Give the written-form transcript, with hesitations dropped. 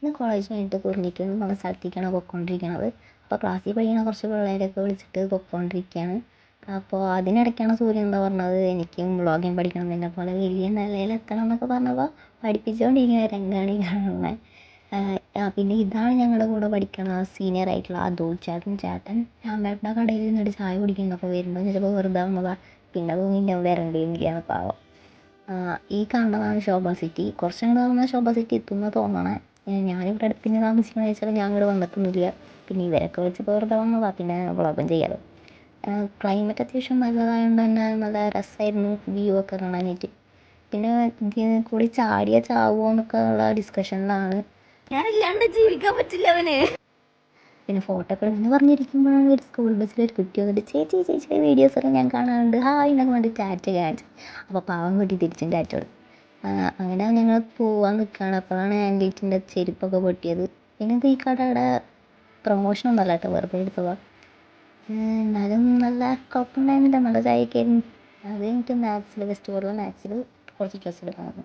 പിന്നെ കോളേജ് കഴിഞ്ഞിട്ട് കുറിഞ്ഞിക്ക് എന്ന് പറഞ്ഞ സ്ഥലത്തേക്കാണ് പോയിക്കൊണ്ടിരിക്കുന്നത്. അപ്പോൾ ക്ലാസ്സിൽ പഠിക്കുന്ന കുറച്ച് പിള്ളേരൊക്കെ വിളിച്ചിട്ട് പോയിക്കൊണ്ടിരിക്കുകയാണ്. അപ്പോൾ അതിനിടയ്ക്കാണ് സൂര്യൻ എന്താ പറഞ്ഞത്, എനിക്കും വ്ളോഗിങ് പഠിക്കണം, നിന്നെപ്പോലെ വലിയ നിലയിലെത്തണം എന്നൊക്കെ പറഞ്ഞപ്പോൾ പഠിപ്പിച്ചുകൊണ്ടിരിക്കുന്ന രംഗമാണ് ഈ കാണുന്നത്. പിന്നെ ഇതാണ് ഞങ്ങളുടെ കൂടെ പഠിക്കണ സീനിയർ ആയിട്ടുള്ള അതോ ചേട്ടൻ രാമേട്ടൻ്റെ കടയിൽ നിന്നിട്ട് ചായ കുടിക്കുന്നപ്പോൾ വരുമ്പോൾ ചിലപ്പോൾ വെറുതെ വന്നതാണ്. പിന്നെ തോന്നി ഞാൻ വരണ്ടേന്നിരിക്കുകയാണ് പാവം. ഈ കാണുന്നതാണ് ശോഭ സിറ്റി. കുറച്ചങ്ങോട്ട് വന്നാൽ ശോഭ സിറ്റി എത്തുമെന്ന് തോന്നണേ. ഞാനിവിടെ അടുപ്പിന് താമസിക്കണമെന്ന് വെച്ചാൽ ഞാൻ ഇങ്ങോട്ട് വന്നിട്ടൊന്നുമില്ല. പിന്നെ ഇവരൊക്കെ വെച്ചിപ്പോൾ വെറുതെ വന്നതാണ്. പിന്നെ വ്ളോഗും ചെയ്യാലോ. ക്ലൈമറ്റ് അത്യാവശ്യം നല്ലതായതുകൊണ്ട് തന്നെ നല്ല രസമായിരുന്നു വ്യൂ ഒക്കെ കാണാനായിട്ട്. പിന്നെ ഇതിൽ കൂടി ചാടിയാൽ ചാവുമോ എന്നൊക്കെ ഉള്ള ഡിസ്കഷനിലാണ്. ഞാനില്ലാണ്ട് ജീവിക്കാൻ പറ്റില്ല അവന്. പിന്നെ ഫോട്ടോ ഒക്കെ എടുത്ത് പറഞ്ഞിരിക്കുമ്പോഴാണ് ഒരു സ്കൂൾ ബസ്സിൽ ഒരു കുട്ടി വന്നിട്ട് ചേച്ചി വീഡിയോസൊക്കെ ഞാൻ കാണാറുണ്ട്, ഹായ് എന്നൊക്കെ വേണ്ടി ടാറ്റ കാണിച്ചു. അപ്പോൾ പാവം കുട്ടി തിരിച്ചും ടാറ്റ കൊടുത്തു. അങ്ങനെ ഞങ്ങൾ പോവാൻ നിൽക്കുകയാണ്. അപ്പോഴാണ് ആൻറ്റീറ്റിൻ്റെ ചെരുപ്പൊക്കെ പൊട്ടിയത്. പിന്നെ ഇത് ഈ കടയുടെ പ്രൊമോഷനൊന്നുമല്ല കേട്ടോ, വെറുതെ എടുത്തതാണ്. എന്നാലും നല്ല കുഴപ്പമുണ്ടായിരുന്നില്ല, നല്ല ചായയൊക്കെ ആയിരുന്നു. അത് കഴിഞ്ഞിട്ട് മാത്സിൽ ഫെസ്റ്റിവലിൽ മാത്സിൽ കുറച്ച് ഡ്രസ്സ് എടുക്കാൻ